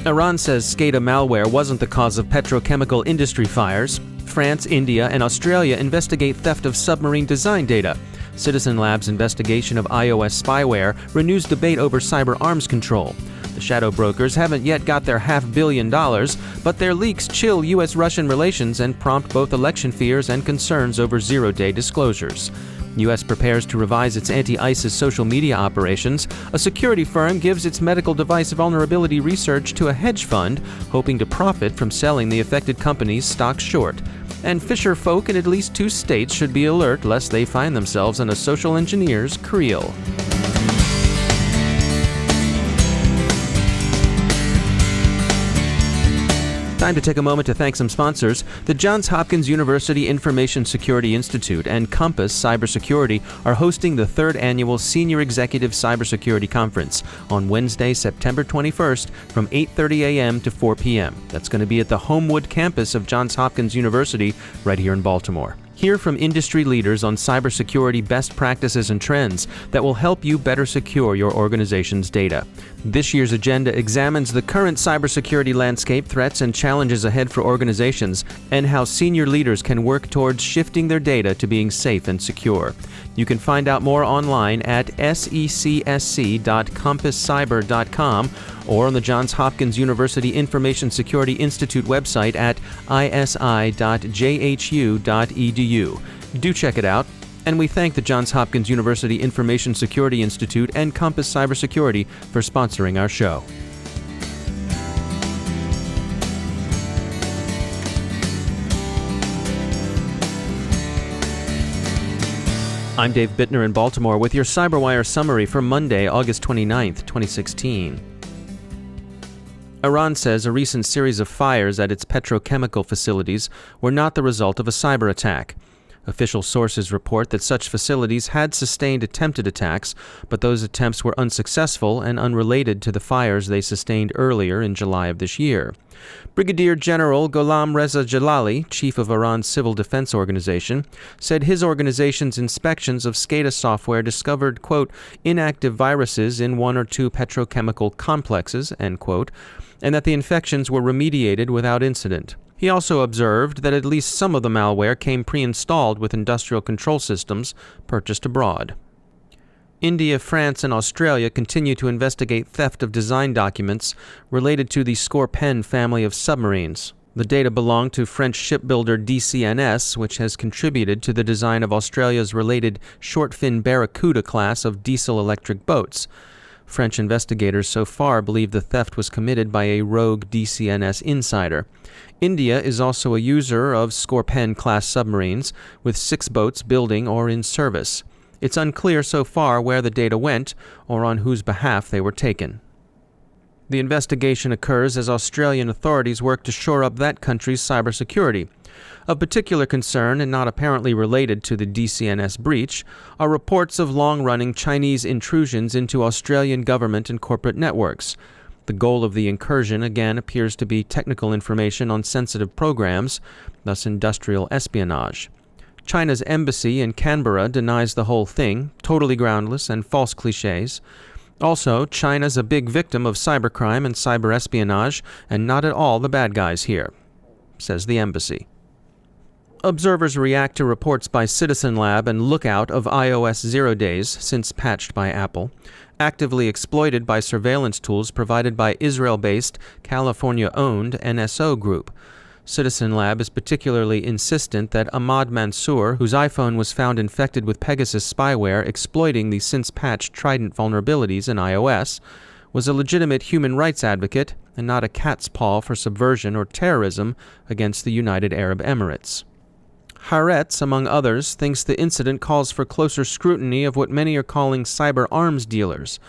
Iran says SCADA malware wasn't the cause of petrochemical industry fires. France, India, and Australia investigate theft of submarine design data. Citizen Lab's investigation of iOS spyware renews debate over cyber arms control. The shadow brokers haven't yet got their $500 million, but their leaks chill U.S.-Russian relations and prompt both election fears and concerns over zero-day disclosures. U.S. prepares to revise its anti-ISIS social media operations. A security firm gives its medical device vulnerability research to a hedge fund, hoping to profit from selling the affected company's stock short. And fisher folk in at least 2 states should be alert lest they find themselves in a social engineer's creel. Time to take a moment to thank some sponsors. The Johns Hopkins University Information Security Institute and Compass Cybersecurity are hosting the 3rd Annual Senior Executive Cybersecurity Conference on Wednesday, September 21st from 8:30 a.m. to 4 p.m. That's going to be at the Homewood campus of Johns Hopkins University right here in Baltimore. Hear from industry leaders on cybersecurity best practices and trends that will help you better secure your organization's data. This year's agenda examines the current cybersecurity landscape, threats and challenges ahead for organizations, and how senior leaders can work towards shifting their data to being safe and secure. You can find out more online at secsc.compasscyber.com or on the Johns Hopkins University Information Security Institute website at isi.jhu.edu. Do check it out. And we thank the Johns Hopkins University Information Security Institute and Compass Cybersecurity for sponsoring our show. I'm Dave Bittner in Baltimore with your CyberWire summary for Monday, August 29th, 2016. Iran says a recent series of fires at its petrochemical facilities were not the result of a cyber attack. Official sources report that such facilities had sustained attempted attacks, but those attempts were unsuccessful and unrelated to the fires they sustained earlier in July of this year. Brigadier General Gholam Reza Jalali, chief of Iran's Civil Defense Organization, said his organization's inspections of SCADA software discovered, quote, inactive viruses in 1 or 2 petrochemical complexes, end quote, and that the infections were remediated without incident. He also observed that at least some of the malware came pre-installed with industrial control systems purchased abroad. India, France, and Australia continue to investigate theft of design documents related to the Scorpen family of submarines. The data belong to French shipbuilder DCNS, which has contributed to the design of Australia's related short-fin Barracuda class of diesel-electric boats. French investigators so far believe the theft was committed by a rogue DCNS insider. India is also a user of Scorpen-class submarines, with 6 boats building or in service. It's unclear so far where the data went or on whose behalf they were taken. The investigation occurs as Australian authorities work to shore up that country's cybersecurity. Of particular concern, and not apparently related to the DCNS breach, are reports of long-running Chinese intrusions into Australian government and corporate networks. The goal of the incursion again appears to be technical information on sensitive programs, thus industrial espionage. China's embassy in Canberra denies the whole thing, totally groundless and false cliches. Also, China's a big victim of cybercrime and cyber espionage, and not at all the bad guys here, says the embassy. Observers react to reports by Citizen Lab and Lookout of iOS 0 days, since patched by Apple, actively exploited by surveillance tools provided by Israel-based, California-owned NSO Group. Citizen Lab is particularly insistent that Ahmad Mansour, whose iPhone was found infected with Pegasus spyware exploiting the since-patched Trident vulnerabilities in iOS, was a legitimate human rights advocate and not a cat's paw for subversion or terrorism against the United Arab Emirates. Haaretz, among others, thinks the incident calls for closer scrutiny of what many are calling cyber arms dealers.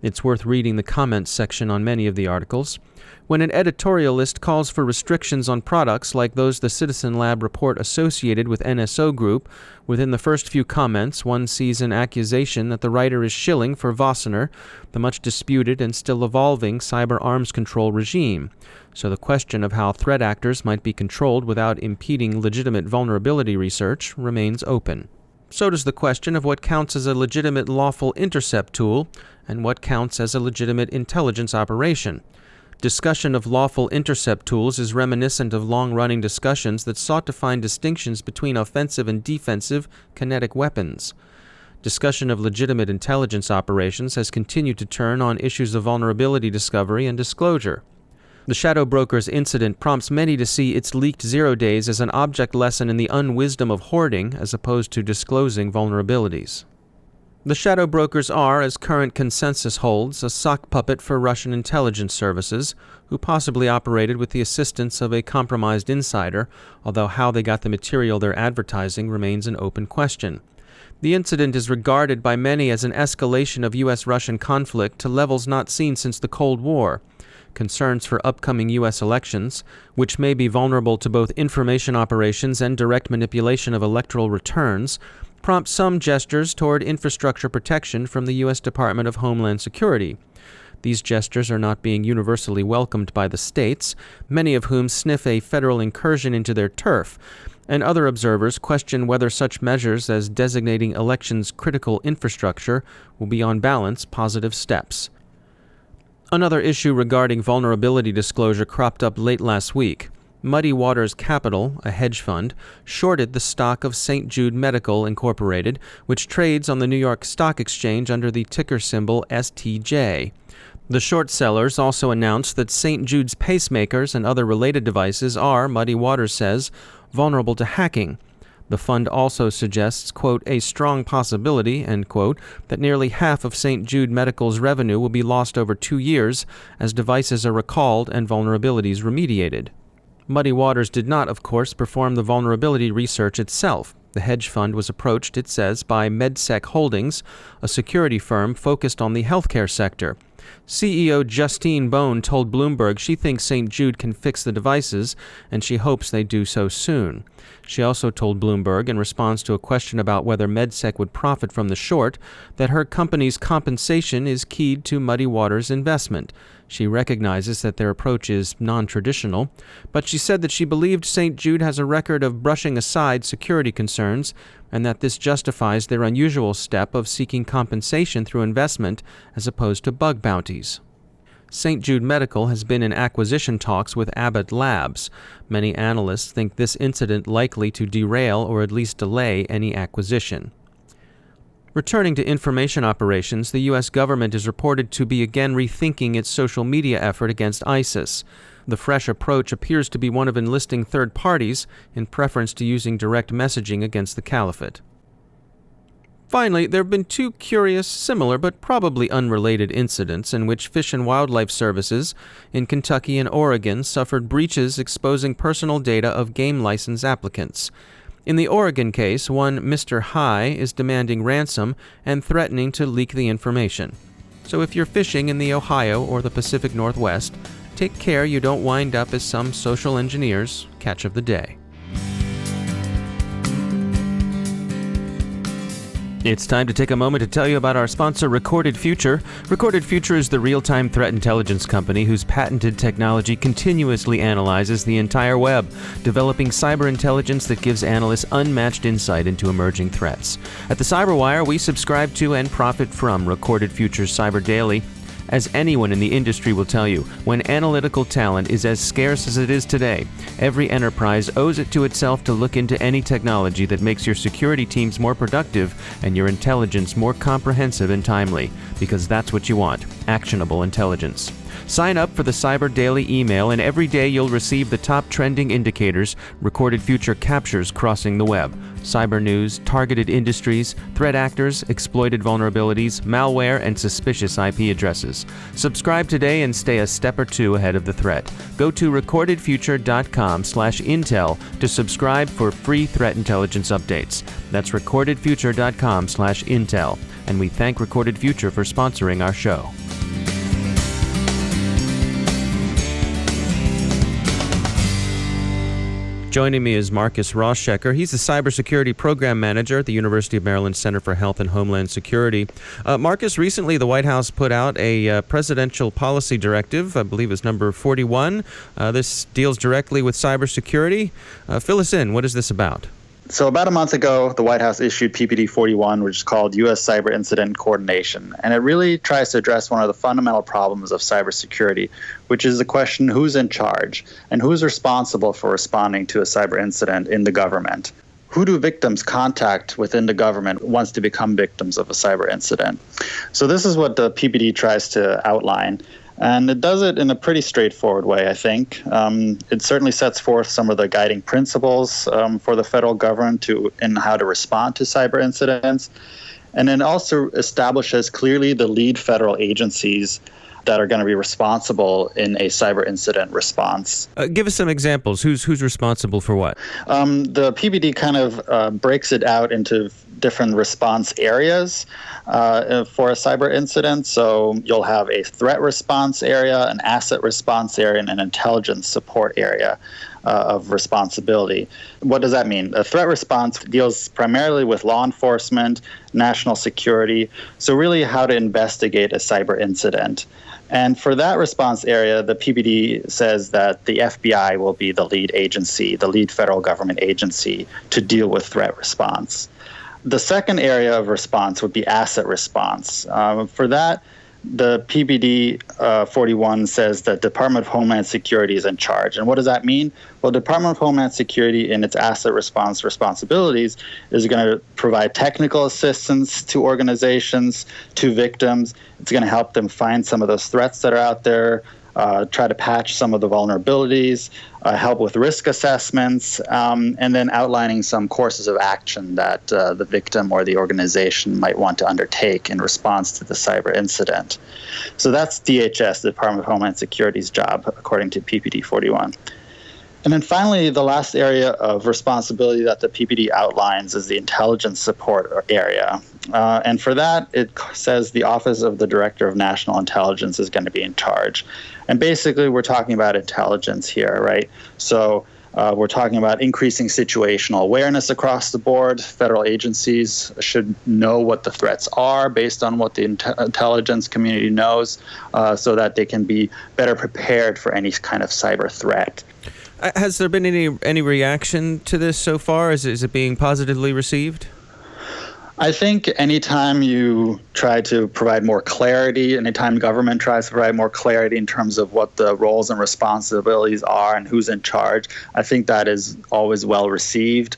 It's worth reading the comments section on many of the articles. When an editorialist calls for restrictions on products like those the Citizen Lab report associated with NSO Group, within the first few comments one sees an accusation that the writer is shilling for Wassenaar, the much disputed and still evolving cyber arms control regime. So the question of how threat actors might be controlled without impeding legitimate vulnerability research remains open. So does the question of what counts as a legitimate lawful intercept tool and what counts as a legitimate intelligence operation. Discussion of lawful intercept tools is reminiscent of long-running discussions that sought to find distinctions between offensive and defensive kinetic weapons. Discussion of legitimate intelligence operations has continued to turn on issues of vulnerability discovery and disclosure. The Shadow Brokers incident prompts many to see its leaked 0 days as an object lesson in the unwisdom of hoarding as opposed to disclosing vulnerabilities. The Shadow Brokers are, as current consensus holds, a sock puppet for Russian intelligence services, who possibly operated with the assistance of a compromised insider, although how they got the material they're advertising remains an open question. The incident is regarded by many as an escalation of U.S.-Russian conflict to levels not seen since the Cold War. Concerns for upcoming U.S. elections, which may be vulnerable to both information operations and direct manipulation of electoral returns, prompt some gestures toward infrastructure protection from the U.S. Department of Homeland Security. These gestures are not being universally welcomed by the states, many of whom sniff a federal incursion into their turf, and other observers question whether such measures as designating elections critical infrastructure will be on balance positive steps. Another issue regarding vulnerability disclosure cropped up late last week. Muddy Waters Capital, a hedge fund, shorted the stock of St. Jude Medical Incorporated, which trades on the New York Stock Exchange under the ticker symbol STJ. The short sellers also announced that St. Jude's pacemakers and other related devices are, Muddy Waters says, vulnerable to hacking. The fund also suggests, quote, a strong possibility, end quote, that nearly half of St. Jude Medical's revenue will be lost over 2 years as devices are recalled and vulnerabilities remediated. Muddy Waters did not, of course, perform the vulnerability research itself. The hedge fund was approached, it says, by MedSec Holdings, a security firm focused on the healthcare sector. CEO Justine Bone told Bloomberg she thinks St. Jude can fix the devices, and she hopes they do so soon. She also told Bloomberg, in response to a question about whether MedSec would profit from the short, that her company's compensation is keyed to Muddy Waters' investment. She recognizes that their approach is non-traditional, but she said that she believed St. Jude has a record of brushing aside security concerns and that this justifies their unusual step of seeking compensation through investment as opposed to bug bounties. St. Jude Medical has been in acquisition talks with Abbott Labs. Many analysts think this incident likely to derail or at least delay any acquisition. Returning to information operations, the U.S. government is reported to be again rethinking its social media effort against ISIS. The fresh approach appears to be one of enlisting third parties in preference to using direct messaging against the caliphate. Finally, there have been 2 curious, similar but probably unrelated incidents in which Fish and Wildlife Services in Kentucky and Oregon suffered breaches exposing personal data of game license applicants. In the Oregon case, one Mr. High is demanding ransom and threatening to leak the information. So if you're fishing in the Ohio or the Pacific Northwest, take care you don't wind up as some social engineer's catch of the day. It's time to take a moment to tell you about our sponsor, Recorded Future. Recorded Future is the real-time threat intelligence company whose patented technology continuously analyzes the entire web, developing cyber intelligence that gives analysts unmatched insight into emerging threats. At the CyberWire, we subscribe to and profit from Recorded Future's Cyber Daily. As anyone in the industry will tell you, when analytical talent is as scarce as it is today, every enterprise owes it to itself to look into any technology that makes your security teams more productive and your intelligence more comprehensive and timely, because that's what you want, actionable intelligence. Sign up for the Cyber Daily email, and every day you'll receive the top trending indicators Recorded Future captures crossing the web. Cyber news, targeted industries, threat actors, exploited vulnerabilities, malware, and suspicious IP addresses. Subscribe today and stay a step or two ahead of the threat. Go to recordedfuture.com/intel to subscribe for free threat intelligence updates. That's recordedfuture.com/intel. And we thank Recorded Future for sponsoring our show. Joining me is Marcus Roschecker. He's the Cybersecurity Program Manager at the University of Maryland Center for Health and Homeland Security. Marcus, recently the White House put out a presidential policy directive, I believe it's number 41. This deals directly with cybersecurity. Fill us in. What is this about? So about a month ago, the White House issued PPD 41, which is called U.S. Cyber Incident Coordination. And it really tries to address one of the fundamental problems of cybersecurity, which is the question, who's in charge and who's responsible for responding to a cyber incident in the government? Who do victims contact within the government once they become victims of a cyber incident? So this is what the PPD tries to outline. And it does it in a pretty straightforward way, I think. It certainly sets forth some of the guiding principles for the federal government in how to respond to cyber incidents. And it also establishes clearly the lead federal agencies that are going to be responsible in a cyber incident response. Give us some examples. Who's responsible for what? The PPD kind of breaks it out into different response areas for a cyber incident. So you'll have a threat response area, an asset response area, and an intelligence support area of responsibility. What does that mean? A threat response deals primarily with law enforcement, national security, so really how to investigate a cyber incident. And for that response area, the PPD says that the FBI will be the lead agency, the lead federal government agency to deal with threat response. The second area of response would be asset response. For that, the PPD 41 says that Department of Homeland Security is in charge. And what does that mean? Well, Department of Homeland Security in its asset response responsibilities is going to provide technical assistance to organizations, to victims. It's going to help them find some of those threats that are out there, try to patch some of the vulnerabilities, help with risk assessments, and then outlining some courses of action that the victim or the organization might want to undertake in response to the cyber incident. So that's DHS, the Department of Homeland Security's job, according to PPD 41. And then finally, the last area of responsibility that the PPD outlines is the intelligence support area. And for that, it says the Office of the Director of National Intelligence is going to be in charge. And basically, we're talking about intelligence here, right? So we're talking about increasing situational awareness across the board. Federal agencies should know what the threats are based on what the intelligence community knows so that they can be better prepared for any kind of cyber threat. Has there been any reaction to this so far? Is it being positively received? I think anytime you try to provide more clarity, anytime government tries to provide more clarity in terms of what the roles and responsibilities are and who's in charge, I think that is always well received.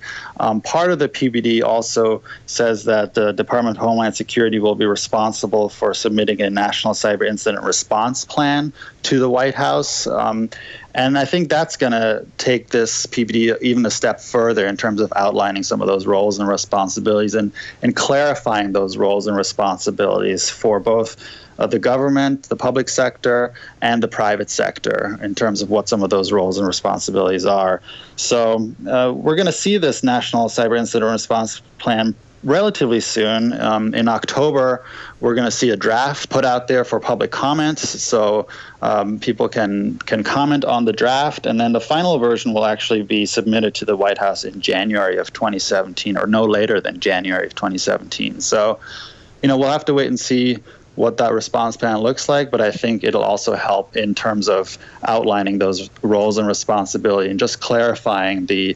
Part of the PPD also says that the Department of Homeland Security will be responsible for submitting a national cyber incident response plan to the White House. And I think that's going to take this PPD even a step further in terms of outlining some of those roles and responsibilities and clarifying those roles and responsibilities for both the government, the public sector, and the private sector in terms of what some of those roles and responsibilities are. So we're going to see this National Cyber Incident Response Plan relatively soon. In October, we're going to see a draft put out there for public comments, so people can comment on the draft, and then the final version will actually be submitted to the White House in January of 2017, or no later than January of 2017. So, we'll have to wait and see what that response plan looks like, but I think it'll also help in terms of outlining those roles and responsibility and just clarifying the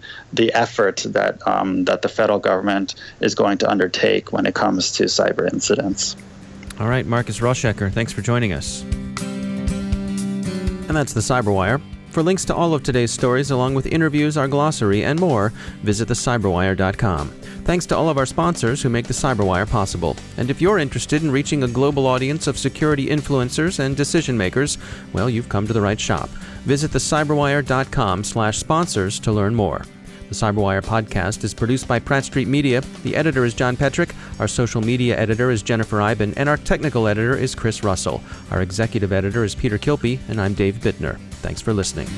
effort that that the federal government is going to undertake when it comes to cyber incidents. All right, Marcus Roshecker, thanks for joining us. And that's the CyberWire. For links to all of today's stories, along with interviews, our glossary, and more, visit thecyberwire.com. Thanks to all of our sponsors who make the CyberWire possible. And if you're interested in reaching a global audience of security influencers and decision makers, well, you've come to the right shop. Visit thecyberwire.com/sponsors to learn more. The CyberWire podcast is produced by Pratt Street Media. The editor is John Petrick. Our social media editor is Jennifer Iben. And our technical editor is Chris Russell. Our executive editor is Peter Kilpie. And I'm Dave Bittner. Thanks for listening.